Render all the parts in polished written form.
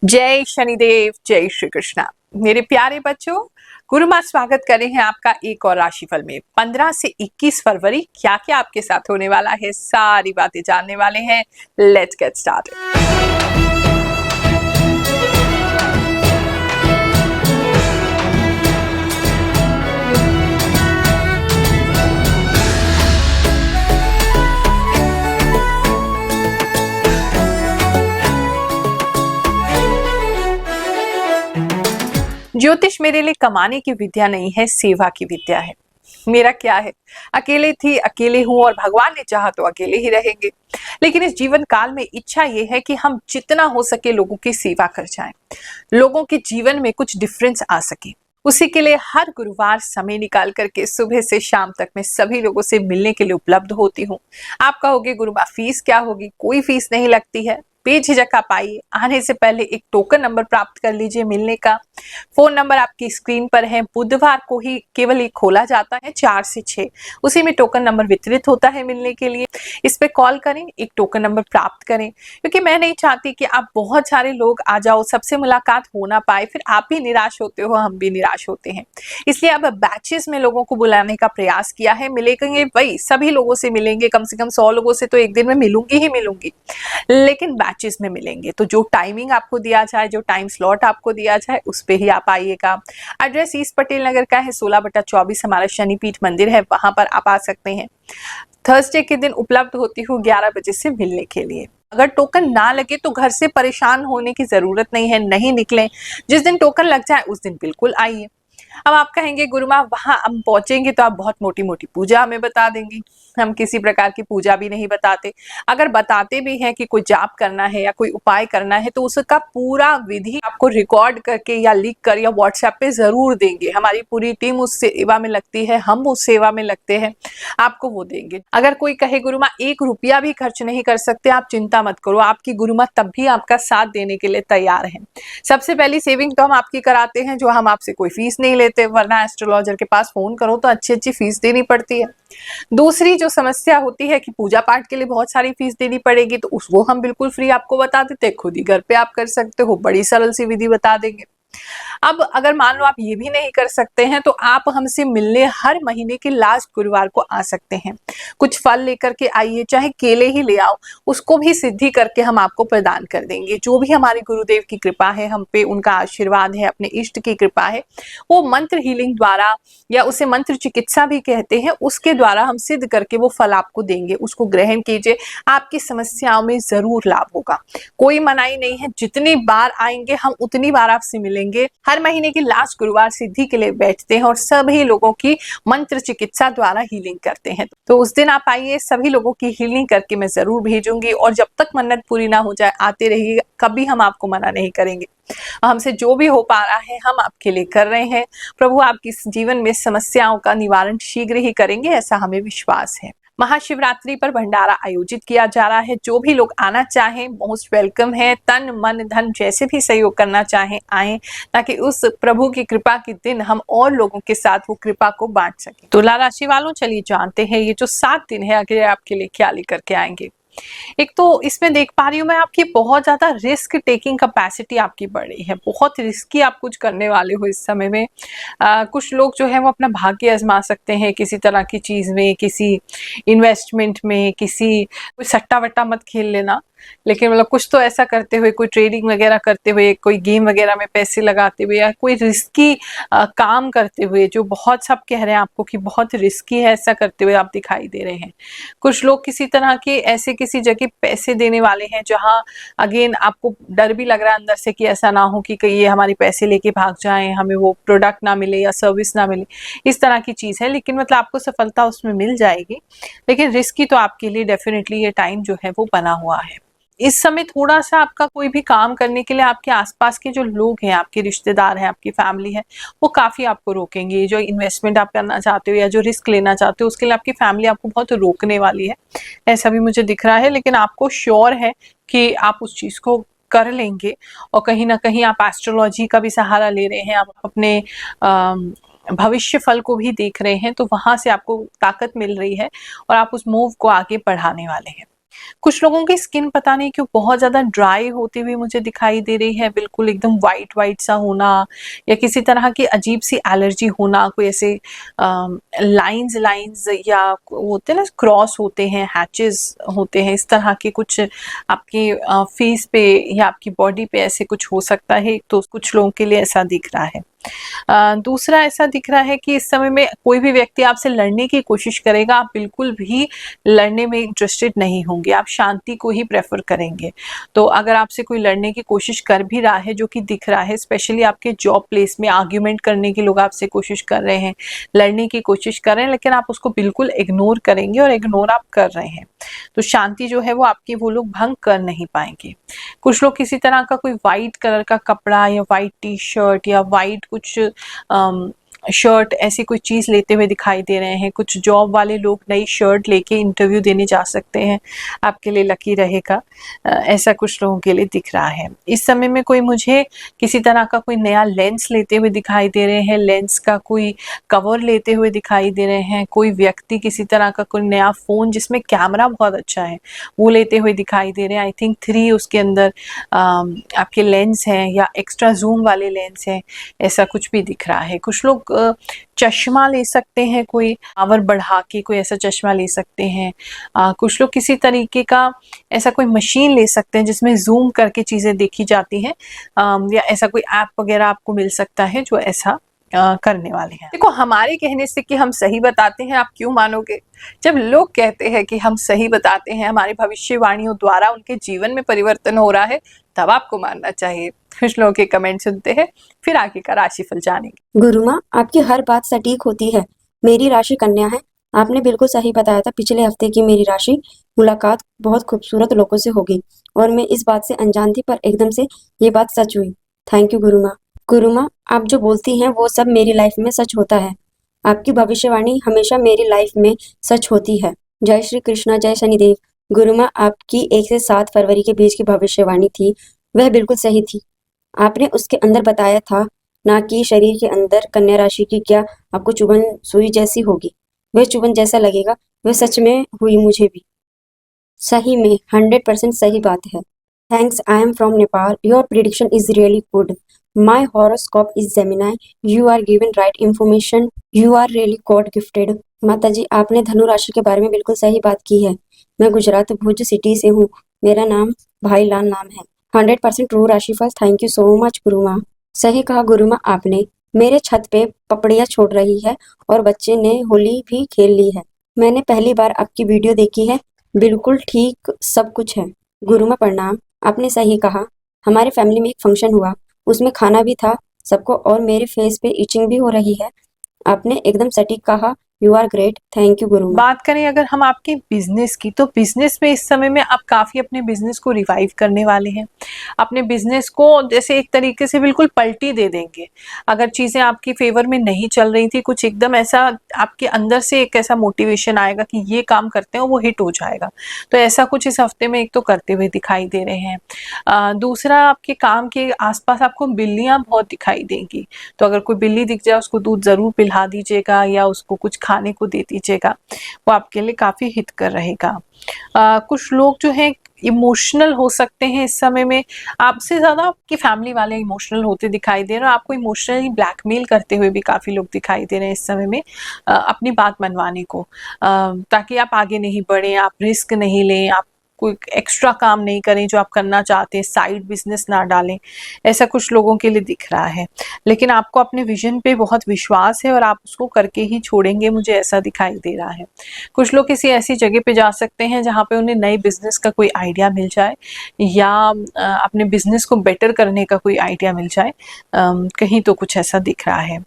जय शनिदेव, जय श्री कृष्णा। मेरे प्यारे बच्चों, गुरु माँ स्वागत कर रहे हैं आपका एक और राशिफल में। 15 से 21 फरवरी क्या क्या आपके साथ होने वाला है, सारी बातें जानने वाले हैं। Let's get started. ज्योतिष मेरे लिए कमाने की विद्या नहीं है, सेवा की विद्या है। मेरा क्या है, अकेले थी, अकेले हूं और भगवान ने चाहा तो अकेले ही रहेंगे। लेकिन इस जीवन काल में इच्छा ये है कि हम जितना हो सके लोगों की सेवा कर जाएं, लोगों के जीवन में कुछ डिफरेंस आ सके। उसी के लिए हर गुरुवार समय निकाल करके सुबह से शाम तक मैं सभी लोगों से मिलने के लिए उपलब्ध होती हूँ। आप कहोगे गुरुमा फीस क्या होगी? कोई फीस नहीं लगती है, बेझिझक आप आइए। आने से पहले एक टोकन नंबर प्राप्त कर लीजिए मिलने का। फोन नंबर आपकी स्क्रीन पर है। बुधवार को ही केवल एक खोला जाता है 4 से 6, उसी में टोकन नंबर वितरित होता है मिलने के लिए। इस पे कॉल करें, एक टोकन नंबर प्राप्त करें, क्योंकि मैं नहीं चाहती कि आप बहुत सारे लोग आ जाओ, सबसे मुलाकात हो ना पाए, फिर आप भी निराश होते हो, हम भी निराश होते हैं। इसलिए अब बैचेस में लोगों को बुलाने का प्रयास किया है। मिलेंगे वही सभी लोगों से मिलेंगे, कम से कम 100 लोगों से तो एक दिन में मिलूंगी ही मिलूंगी, लेकिन बैचेस में मिलेंगे। तो जो टाइमिंग आपको दिया जाए, जो टाइम स्लॉट आपको दिया जाए, उस पे ही आप आइएगा। एड्रेस ईस्ट पटेल नगर का है, 16/24 हमारा शनिपीठ मंदिर है, वहां पर आप आ सकते हैं। थर्सडे के दिन उपलब्ध होती हूँ 11 बजे से मिलने के लिए। अगर टोकन ना लगे तो घर से परेशान होने की जरूरत नहीं है, नहीं निकलें। जिस दिन टोकन लग जाए उस दिन बिल्कुल आइए। अब आप कहेंगे गुरुमा वहां हम पहुंचेंगे तो आप बहुत मोटी मोटी पूजा हमें बता देंगी। हम किसी प्रकार की पूजा भी नहीं बताते। अगर बताते भी हैं कि कोई जाप करना है या कोई उपाय करना है तो उसका पूरा विधि आपको रिकॉर्ड करके या लिख कर या व्हाट्सएप पे जरूर देंगे। हमारी पूरी टीम उस सेवा में लगती है, हम उस सेवा में लगते हैं, आपको वो देंगे। अगर कोई कहे गुरुमा 1 रुपया भी खर्च नहीं कर सकते, आप चिंता मत करो, आपकी गुरुमा तब भी आपका साथ देने के लिए तैयार है। सबसे पहली सेविंग तो हम आपकी कराते हैं, जो हम आपसे कोई फीस नहीं लेते, वरना एस्ट्रोलॉजर के पास फोन करो तो अच्छी अच्छी फीस देनी पड़ती है। दूसरी जो समस्या होती है कि पूजा पाठ के लिए बहुत सारी फीस देनी पड़ेगी, तो उसको हम बिल्कुल फ्री आपको बता देते हैं, खुद ही घर पे आप कर सकते हो, बड़ी सरल सी विधि बता देंगे। अब अगर मान लो आप ये भी नहीं कर सकते हैं तो आप हमसे मिलने हर महीने के लास्ट गुरुवार को आ सकते हैं। कुछ फल लेकर के आइए, चाहे केले ही ले आओ, उसको भी सिद्धि करके हम आपको प्रदान कर देंगे। जो भी हमारे गुरुदेव की कृपा है हम पे, उनका आशीर्वाद है, अपने इष्ट की कृपा है, वो मंत्र हीलिंग द्वारा या उसे मंत्र चिकित्सा भी कहते हैं, उसके द्वारा हम सिद्ध करके वो फल आपको देंगे। उसको ग्रहण कीजिए, आपकी समस्याओं में जरूर लाभ होगा। कोई मनाही नहीं है, जितनी बार आएंगे हम उतनी बार आपसे मिलेंगे। हर महीने की लास्ट गुरुवार सिद्धि के लिए बैठते हैं और सभी लोगों की मंत्र चिकित्सा द्वारा हीलिंग करते हैं। तो उस दिन आप आइए, सभी लोगों की हीलिंग करके मैं जरूर भेजूंगी। और जब तक मन्नत पूरी ना हो जाए आते रहिए, कभी हम आपको मना नहीं करेंगे। हमसे जो भी हो पा रहा है हम आपके लिए कर रहे हैं। प्रभु आपकी जीवन में समस्याओं का निवारण शीघ्र ही करेंगे, ऐसा हमें विश्वास है। महाशिवरात्रि पर भंडारा आयोजित किया जा रहा है। जो भी लोग आना चाहें मोस्ट वेलकम है। तन मन धन जैसे भी सहयोग करना चाहें आए, ताकि उस प्रभु की कृपा के दिन हम और लोगों के साथ वो कृपा को बांट सकें। तुला राशि वालों, चलिए जानते हैं ये जो 7 दिन है आगे आपके लिए क्या लेकर के आएंगे। एक तो इसमें देख पा रही हूँ मैं, आपकी बहुत ज्यादा रिस्क टेकिंग कैपेसिटी आपकी बढ़ रही है। बहुत रिस्की आप कुछ करने वाले हो इस समय में। कुछ लोग जो है वो अपना भाग्य आजमा सकते हैं किसी तरह की चीज में, किसी इन्वेस्टमेंट में, किसी कोई सट्टा वट्टा मत खेल लेना, लेकिन मतलब कुछ तो ऐसा करते हुए, कोई ट्रेडिंग वगैरह करते हुए, कोई गेम वगैरह में पैसे लगाते हुए, या कोई रिस्की काम करते हुए, जो बहुत सब कह रहे हैं आपको कि बहुत रिस्की है, ऐसा करते हुए आप दिखाई दे रहे हैं। कुछ लोग किसी तरह के ऐसे किसी जगह पैसे देने वाले हैं जहां अगेन आपको डर भी लग रहा है अंदर से कि ऐसा ना हो कि ये हमारे पैसे लेके भाग जाएं, हमें वो प्रोडक्ट ना मिले या सर्विस ना मिले, इस तरह की चीज है। लेकिन मतलब आपको सफलता उसमें मिल जाएगी, लेकिन रिस्की तो आपके लिए डेफिनेटली ये टाइम जो है वो बना हुआ है। इस समय थोड़ा सा आपका कोई भी काम करने के लिए आपके आसपास के जो लोग हैं, आपके रिश्तेदार हैं, आपकी फैमिली है, वो काफी आपको रोकेंगे। जो इन्वेस्टमेंट आप करना चाहते हो या जो रिस्क लेना चाहते हो, उसके लिए आपकी फैमिली आपको बहुत रोकने वाली है, ऐसा भी मुझे दिख रहा है। लेकिन आपको श्योर है कि आप उस चीज को कर लेंगे। और कहीं ना कहीं आप एस्ट्रोलॉजी का भी सहारा ले रहे हैं, आप अपने भविष्य फल को भी देख रहे हैं, तो वहां से आपको ताकत मिल रही है और आप उस मूव को आगे बढ़ाने वाले हैं। कुछ लोगों की स्किन पता नहीं क्यों बहुत ज़्यादा ड्राई होती हुई मुझे दिखाई दे रही है, बिल्कुल एकदम वाइट वाइट सा होना, या किसी तरह की अजीब सी एलर्जी होना, कोई ऐसे लाइंस लाइंस या होते हैं ना, क्रॉस होते हैं, हैचेस होते हैं, इस तरह के कुछ आपके फेस पे या आपकी बॉडी पे ऐसे कुछ हो सकता है। तो कुछ लोगों के लिए ऐसा दिख रहा है। दूसरा ऐसा दिख रहा है कि इस समय में कोई भी व्यक्ति आपसे लड़ने की कोशिश करेगा, आप बिल्कुल भी लड़ने में इंटरेस्टेड नहीं होंगे, आप शांति को ही प्रेफर करेंगे। तो अगर आपसे कोई लड़ने की कोशिश कर भी रहा है, जो कि दिख रहा है, स्पेशली आपके जॉब प्लेस में आर्ग्यूमेंट करने की लोग आपसे कोशिश कर रहे हैं, लड़ने की कोशिश कर रहे हैं, लेकिन आप उसको बिल्कुल इग्नोर करेंगे और इग्नोर आप कर रहे हैं, तो शांति जो है वो आपकी वो लोग भंग कर नहीं पाएंगे। कुछ लोग किसी तरह का कोई वाइट कलर का कपड़ा या वाइट टी शर्ट या वाइट कुछ शर्ट ऐसी कोई चीज लेते हुए दिखाई दे रहे हैं। कुछ जॉब वाले लोग नई शर्ट लेके इंटरव्यू देने जा सकते हैं, आपके लिए लकी रहेगा। ऐसा कुछ लोगों के लिए दिख रहा है। इस समय में कोई मुझे किसी तरह का कोई नया लेंस लेते हुए दिखाई दे रहे हैं, लेंस का कोई कवर लेते हुए दिखाई दे रहे हैं। कोई व्यक्ति किसी तरह का कोई नया फोन जिसमें कैमरा बहुत अच्छा है वो लेते हुए दिखाई दे रहे हैं। आई थिंक 3 उसके अंदर आपके लेंस हैं या एक्स्ट्रा जूम वाले लेंस हैं, ऐसा कुछ भी दिख रहा है। कुछ लोग चश्मा ले सकते हैं, कोई पावर बढ़ा के कोई ऐसा चश्मा ले सकते हैं। कुछ लोग किसी तरीके का ऐसा कोई मशीन ले सकते हैं जिसमें जूम करके चीजें देखी जाती हैं, या ऐसा कोई ऐप वगैरह आपको मिल सकता है जो ऐसा करने वाले हैं। देखो, हमारे कहने से कि हम सही बताते हैं, आप क्यों मानोगे? जब लोग कहते हैं कि हम सही बताते हैं, हमारी भविष्यवाणियों द्वारा उनके जीवन में परिवर्तन हो रहा है, तब आपको मानना चाहिए। कुछ लोगों के कमेंट सुनते हैं, फिर आगे का राशिफल जानेंगे। गुरु माँ, आपकी हर बात सटीक होती है। मेरी राशि कन्या है। आपने बिल्कुल सही बताया था। पिछले हफ्ते की मेरी राशि मुलाकात बहुत खूबसूरत लोगों से होगी और मैं इस बात से अनजान थी, पर एकदम से ये बात सच हुई। थैंक यू गुरु माँ। गुरु माँ, आप जो बोलती हैं वो सब मेरी लाइफ में सच होता है। आपकी भविष्यवाणी हमेशा मेरी लाइफ में सच होती है। जय श्री कृष्णा, जय शनिदेव। गुरु माँ, आपकी 1 से 7 फरवरी के बीच की भविष्यवाणी थी, वह बिल्कुल सही थी। आपने उसके अंदर बताया था ना कि शरीर के अंदर कन्या राशि की क्या आपको चुभन सुई जैसी होगी। वह चुभन जैसा लगेगा, वह सच में हुई मुझे भी। सही में 100% सही बात है। Thanks, I am from Nepal. Your prediction is really good. My horoscope is Gemini. You are given right information. You are really god gifted. माता जी, आपने धनु राशि के बारे में बिल्कुल सही बात की है। मैं गुजरात भुज सिटी से हूँ। मेरा नाम भाईलाल नाम है। 100% ट्रू राशिफल। थैंक यू सो मच गुरु माँ। सही कहा गुरु माँ आपने। मेरे छत पे पपड़ियाँ छोड़ रही है और बच्चे ने होली भी खेल ली है। मैंने पहली बार आपकी वीडियो देखी है। बिल्कुल ठीक सब कुछ है। गुरु माँ प्रणाम। आपने सही कहा। हमारे फैमिली में एक फंक्शन हुआ, उसमें खाना भी था सबको, और मेरे फेस पे इचिंग भी हो रही है। आपने एकदम सटीक कहा। You are great. Thank you गुरु माँ। बात करें अगर हम आपके बिजनेस की, तो बिजनेस में इस समय में आप काफी अपने बिजनेस को रिवाइव करने वाले हैं। अपने बिजनेस को जैसे एक तरीके से बिल्कुल पलटी दे देंगे। अगर चीजें आपकी फेवर में नहीं चल रही थी, कुछ एकदम ऐसा आपके अंदर से एक ऐसा मोटिवेशन आएगा कि ये काम करते हैं, वो हिट हो जाएगा। तो ऐसा कुछ इस हफ्ते में एक तो करते हुए दिखाई दे रहे हैं। दूसरा, आपके काम के आसपास आपको बिल्लियां बहुत दिखाई देंगी, तो अगर कोई बिल्ली दिख जाए उसको दूध जरूर पिला दीजिएगा या उसको कुछ खाने को दे दीजिएगा, वो आपके लिए काफी हित कर रहेगा। कुछ लोग जो हैं इमोशनल हो सकते हैं इस समय में, आपसे ज्यादा आपकी फैमिली वाले इमोशनल होते दिखाई दे रहे हैं। आपको इमोशनली ब्लैकमेल करते हुए भी काफी लोग दिखाई दे रहे हैं इस समय में, अपनी बात मनवाने को, ताकि आप आगे नहीं बढ़े, आप रिस्क नहीं लें, आप कोई एक्स्ट्रा काम नहीं करें जो आप करना चाहते हैं, साइड बिजनेस ना डालें। ऐसा कुछ लोगों के लिए दिख रहा है, लेकिन आपको अपने विजन पे बहुत विश्वास है और आप उसको करके ही छोड़ेंगे, मुझे ऐसा दिखाई दे रहा है। कुछ लोग किसी ऐसी जगह पे जा सकते हैं जहाँ पे उन्हें नए बिजनेस का कोई आइडिया मिल जाए, या अपने बिजनेस को बेटर करने का कोई आइडिया मिल जाए, कहीं तो कुछ ऐसा दिख रहा है।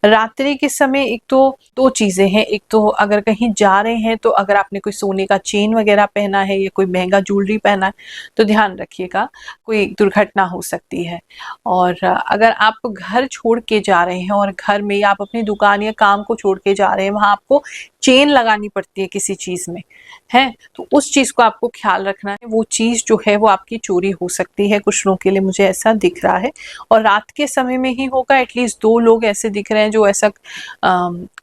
रात्रि के समय एक तो 2 चीजें हैं। एक तो अगर कहीं जा रहे हैं, तो अगर आपने कोई सोने का चेन वगैरह पहना है या कोई महंगा ज्वेलरी पहना है, तो ध्यान रखिएगा, कोई दुर्घटना हो सकती है। और अगर आप घर छोड़ के जा रहे हैं और घर में आप अपनी दुकान या काम को छोड़ के जा रहे हैं, वहां आपको चेन लगानी पड़ती है किसी चीज में, है, तो उस चीज को आपको ख्याल रखना है। वो चीज जो है वो आपकी चोरी हो सकती है, कुछ लोगों के लिए मुझे ऐसा दिख रहा है। और रात के समय में ही होगा। एटलीस्ट 2 लोग ऐसे दिख रहे हैं जो ऐसा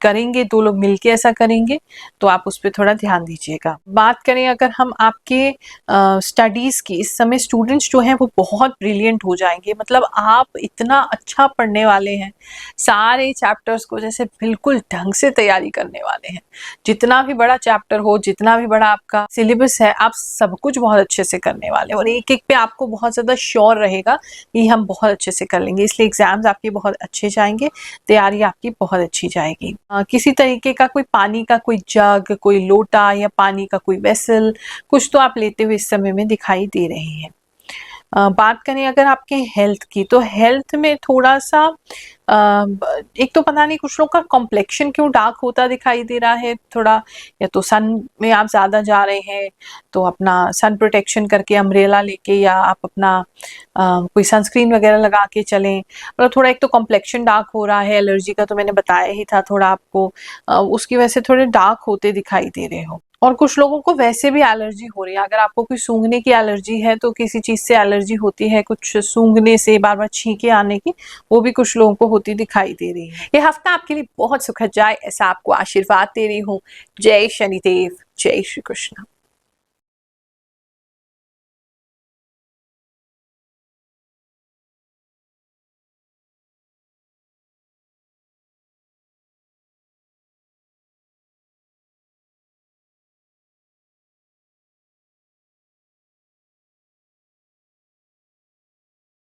करेंगे, 2 लोग मिलके ऐसा करेंगे, तो आप उस पर थोड़ा ध्यान दीजिएगा। बात करें अगर हम आपके स्टडीज़ की, इस समय स्टूडेंट्स जो हैं वो बहुत ब्रिलियंट हो जाएंगे। मतलब आप इतना अच्छा पढ़ने वाले हैं, सारे चैप्टर्स को जैसे बिल्कुल ढंग से तैयारी करने वाले हैं। जितना भी बड़ा चैप्टर हो, जितना भी बड़ा आपका सिलेबस है, आप सब कुछ बहुत अच्छे से करने वाले हैं और एक एक पे आपको बहुत ज़्यादा श्योर रहेगा कि हम बहुत अच्छे से कर लेंगे। इसलिए एग्जाम्स आपके बहुत अच्छे जाएंगे, तैयारी आपकी बहुत अच्छी जाएगी। किसी तरीके का कोई पानी का कोई जग, कोई लोटा या पानी का कोई वेसल, कुछ तो आप लेते हुए इस समय में दिखाई दे रहे हैं। बात करें अगर आपके हेल्थ की, तो हेल्थ में थोड़ा सा एक तो पता नहीं कुछ लोग का कॉम्प्लेक्शन क्यों डार्क होता दिखाई दे रहा है थोड़ा, या तो सन में आप ज़्यादा जा रहे हैं तो अपना सन प्रोटेक्शन करके अम्ब्रेला लेके, या आप अपना कोई सनस्क्रीन वगैरह लगा के चलें। मतलब थोड़ा एक तो कॉम्प्लेक्शन डार्क हो रहा है, एलर्जी का तो मैंने बताया ही था थोड़ा आपको, उसकी वजह से थोड़े डार्क होते दिखाई दे रहे हो। और कुछ लोगों को वैसे भी एलर्जी हो रही है। अगर आपको कोई सूंघने की एलर्जी है तो किसी चीज़ से एलर्जी होती है, कुछ सूंघने से बार बार छींके आने की, वो भी कुछ लोगों को होती दिखाई दे रही है। ये हफ्ता आपके लिए बहुत सुखद जाए, ऐसा आपको आशीर्वाद दे रही हूँ। जय शनिदेव, जय श्री कृष्ण।